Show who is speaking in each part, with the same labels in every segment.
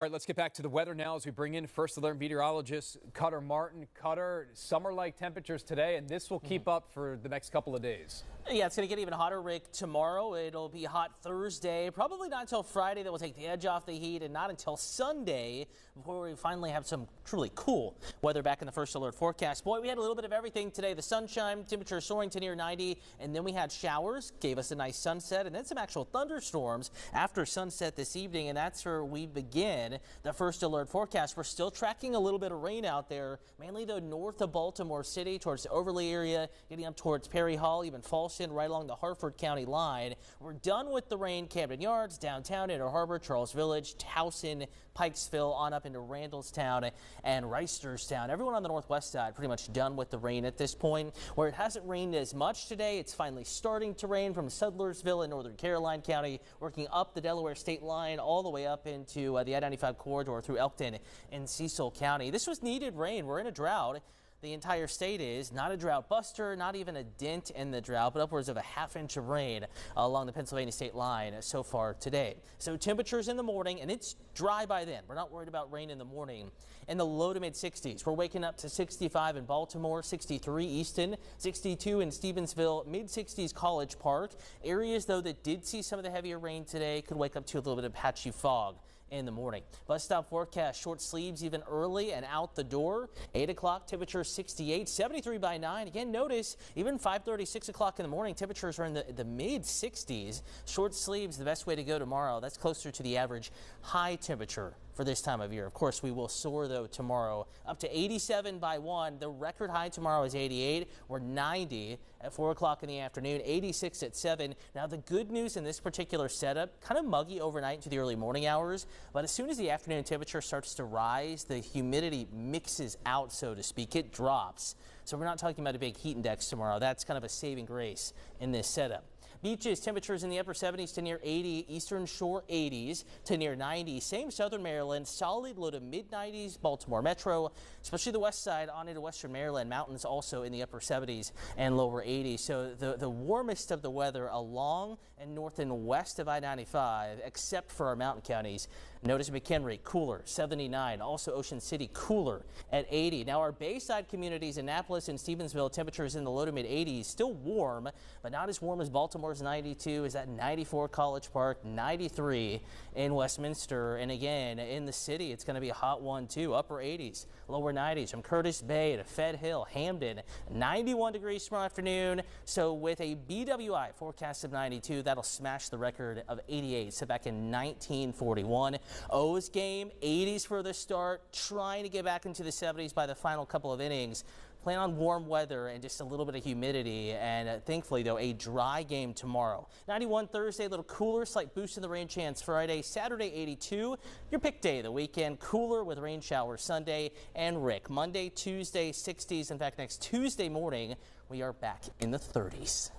Speaker 1: All right, let's get back to the weather now as we bring in First Alert meteorologist Cutter Martin. Cutter, summer-like temperatures today, and this will keep up for the next couple of days.
Speaker 2: Yeah, it's going to get even hotter, Rick, tomorrow. It'll be hot Thursday. Probably not until Friday that will take the edge off the heat, and not until Sunday before we finally have some truly cool weather back in the First Alert forecast. Boy, we had a little bit of everything today. The sunshine, temperature soaring to near 90, and then we had showers, gave us a nice sunset, and then some actual thunderstorms after sunset this evening, and that's where we begin the First Alert forecast. We're still tracking a little bit of rain out there, mainly though north of Baltimore City towards the Overley area, getting up towards Perry Hall, even Falston, right along the Harford County line. We're done with the rain. Camden Yards, downtown, Inner Harbor, Charles Village, Towson, Pikesville, on up into Randallstown and Reisterstown. Everyone on the northwest side pretty much done with the rain at this point. Where it hasn't rained as much today, it's finally starting to rain from Sudlersville in northern Caroline County, working up the Delaware state line all the way up into the I-95 corridor through Elkton and Cecil County. This was needed rain. We're in a drought. The entire state is not a drought buster, not even a dent in the drought, but upwards of a ½ inch of rain along the Pennsylvania state line so far today. So temperatures in the morning, and it's dry by then. We're not worried about rain in the morning. In the low to mid 60s, we're waking up to 65 in Baltimore, 63 Easton, 62 in Stevensville, mid 60s College Park. Areas, though, that did see some of the heavier rain today could wake up to a little bit of patchy fog in the morning. Bus stop forecast, short sleeves even early and out the door. 8 o'clock, temperature 68, 73 by 9. Again, notice even 5:30, 6 o'clock in the morning, temperatures are in the mid 60s. Short sleeves, the best way to go tomorrow. That's closer to the average high temperature for this time of year. Of course, we will soar, though, tomorrow up to 87 by 1. The record high tomorrow is 88. We're 90 at 4 o'clock in the afternoon, 86 at 7. Now, the good news in this particular setup, kind of muggy overnight into the early morning hours, but as soon as the afternoon temperature starts to rise, the humidity mixes out, so to speak. It drops. So we're not talking about a big heat index tomorrow. That's kind of a saving grace in this setup. Beaches, temperatures in the upper 70s to near 80, Eastern Shore 80s to near 90. Same southern Maryland, solid low to mid 90s, Baltimore Metro, especially the west side on into western Maryland. Mountains also in the upper 70s and lower 80s. So the warmest of the weather along and north and west of I-95, except for our mountain counties. Notice McHenry, cooler, 79. Also Ocean City, cooler at 80. Now our Bayside communities, Annapolis and Stevensville, temperatures in the low to mid 80s, still warm, but not as warm as Baltimore's 92. Is at 94 College Park, 93 in Westminster. And again, in the city, it's going to be a hot one too. Upper 80s, lower 90s from Curtis Bay to Fed Hill, Hamden, 91 degrees tomorrow afternoon. So with a BWI forecast of 92, that'll smash the record of 88 set back in 1941. O's game, 80s for the start, trying to get back into the 70s by the final couple of innings. Plan on warm weather and just a little bit of humidity, and thankfully, though, a dry game tomorrow. 91 Thursday, a little cooler, slight boost in the rain chance Friday. Saturday, 82. Your pick day of the weekend, cooler with rain showers Sunday. And Rick, Monday, Tuesday, 60s. In fact, next Tuesday morning, we are back in the 30s.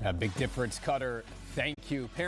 Speaker 1: A big difference, Cutter. Thank you. Parents